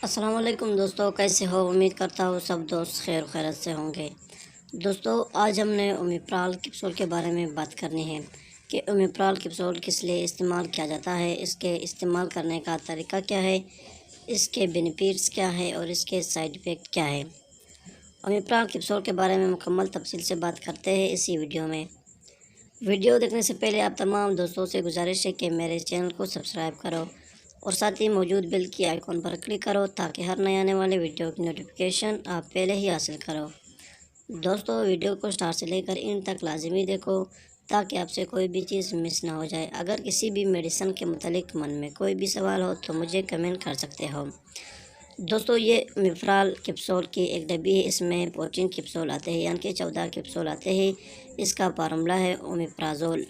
السلام علیکم دوستو، کیسے ہو؟ امید کرتا ہوں سب دوست خیر و خیرت سے ہوں گے۔ دوستو، آج ہم نے اومیپرال کیپسول کے بارے میں بات کرنی ہے کہ اومیپرال کیپسول کس لیے استعمال کیا جاتا ہے، اس کے استعمال کرنے کا طریقہ کیا ہے، اس کے بینیفٹس کیا ہے اور اس کے سائیڈ ایفیکٹ کیا ہے۔ اومیپرال کیپسول کے بارے میں مکمل تفصیل سے بات کرتے ہیں اسی ویڈیو میں۔ ویڈیو دیکھنے سے پہلے آپ تمام دوستوں سے گزارش ہے کہ میرے چینل کو سبسکرائب کرو اور ساتھ ہی موجود بیل کی آئیکن پر کلک کرو تاکہ ہر نئے آنے والے ویڈیو کی نوٹیفیکیشن آپ پہلے ہی حاصل کرو۔ دوستو، ویڈیو کو سٹارٹ سے لے کر ان تک لازمی دیکھو تاکہ آپ سے کوئی بھی چیز مس نہ ہو جائے۔ اگر کسی بھی میڈیسن کے متعلق من میں کوئی بھی سوال ہو تو مجھے کمنٹ کر سکتے ہو۔ دوستو، یہ اومیپرال کیپسول کی ایک ڈبی ہے، اس میں 14 کیپسول آتے ہیں، یعنی کہ 14 کیپسول آتے ہیں۔ اس کا فارمولہ ہے اومیپرازول۔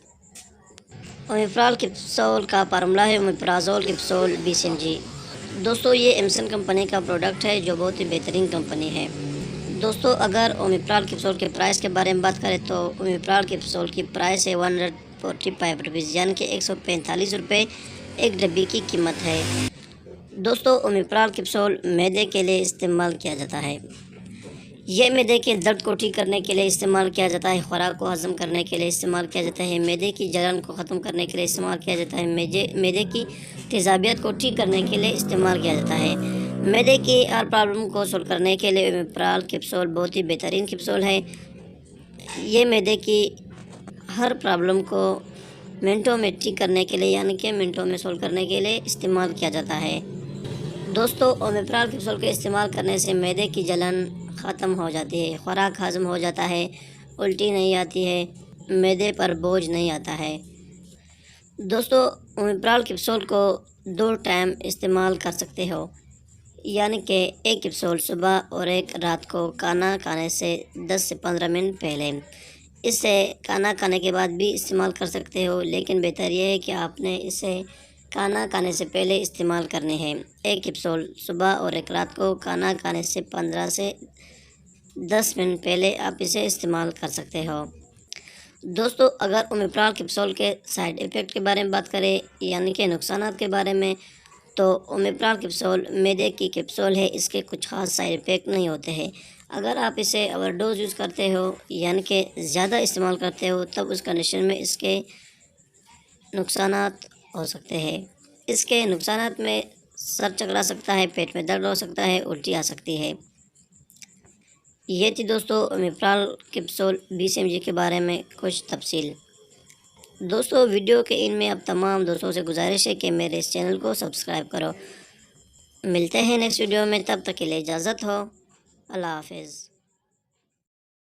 اومیپرال کیپسول کا فارمولہ ہے اومیپرازول کیپسول 20 mg۔ دوستو، یہ ایمسن کمپنی کا پروڈکٹ ہے جو بہت ہی بہترین کمپنی ہے۔ دوستو، اگر اومیپرال کیپسول کے پرائس کے بارے میں بات کریں تو اومیپرال کیپسول کی پرائس ہے 145 روپیز، یعنی کہ 145 روپے ایک ڈبی کی قیمت ہے۔ دوستو، اومیپرال کیپسول معدے کے لیے استعمال کیا جاتا ہے۔ یہ معدے کے درد کو ٹھیک کرنے کے لیے استعمال کیا جاتا ہے، خوراک کو ہضم کرنے کے لیے استعمال کیا جاتا ہے، معدے کی جلن کو ختم کرنے کے لیے استعمال کیا جاتا ہے، معدے کی تیزابیت کو ٹھیک کرنے کے لیے استعمال کیا جاتا ہے۔ معدے کی ہر پرابلم کو سولو کرنے کے لیے اومیپرال کیپسول بہت ہی بہترین کیپسول ہے۔ یہ معدے کی ہر پرابلم کو منٹوں میں ٹھیک کرنے کے لیے، یعنی کہ منٹوں میں سولو کرنے کے لیے استعمال کیا جاتا ہے۔ دوستو، اومیپرال کیپسول کے استعمال کرنے سے معدے کی جلن ختم ہو جاتی ہے، خوراک ہضم ہو جاتا ہے، الٹی نہیں آتی ہے، معدے پر بوجھ نہیں آتا ہے۔ دوستو، اومیپرال کیپسول کو 2 ٹائم استعمال کر سکتے ہو، یعنی کہ ایک کیپسول صبح اور ایک رات کو کھانا کھانے سے 10 سے 15 منٹ پہلے۔ اس سے کھانا کھانے کے بعد بھی استعمال کر سکتے ہو، لیکن بہتر یہ ہے کہ آپ نے اسے کھانا کھانے سے پہلے استعمال کرنی ہے۔ ایک کیپسول صبح اور ایک رات کو کھانا کھانے سے 15 سے 10 منٹ پہلے آپ اسے استعمال کر سکتے ہو۔ دوستو، اگر اومیپرال کیپسول کے سائیڈ ایفیکٹ کے بارے میں بات کریں، یعنی کہ نقصانات کے بارے میں، تو اومیپرال کیپسول معدے کی کیپسول ہے، اس کے کچھ خاص سائیڈ ایفیکٹ نہیں ہوتے ہیں۔ اگر آپ اسے اوور ڈوز یوز کرتے ہو، یعنی کہ زیادہ استعمال کرتے ہو، تب اس کنڈیشن میں اس کے نقصانات ہو سکتے ہیں۔ اس کے نقصانات میں سر چکرا سکتا ہے، پیٹ میں درد ہو سکتا ہے، الٹی آ سکتی ہے۔ یہ تھی دوستو اومیپرال کیپسول 20 mg کے بارے میں کچھ تفصیل۔ دوستو، ویڈیو کے ان میں اب تمام دوستوں سے گزارش ہے کہ میرے اس چینل کو سبسکرائب کرو۔ ملتے ہیں نیکسٹ ویڈیو میں، تب تک کے لیے اجازت ہو۔ اللہ حافظ۔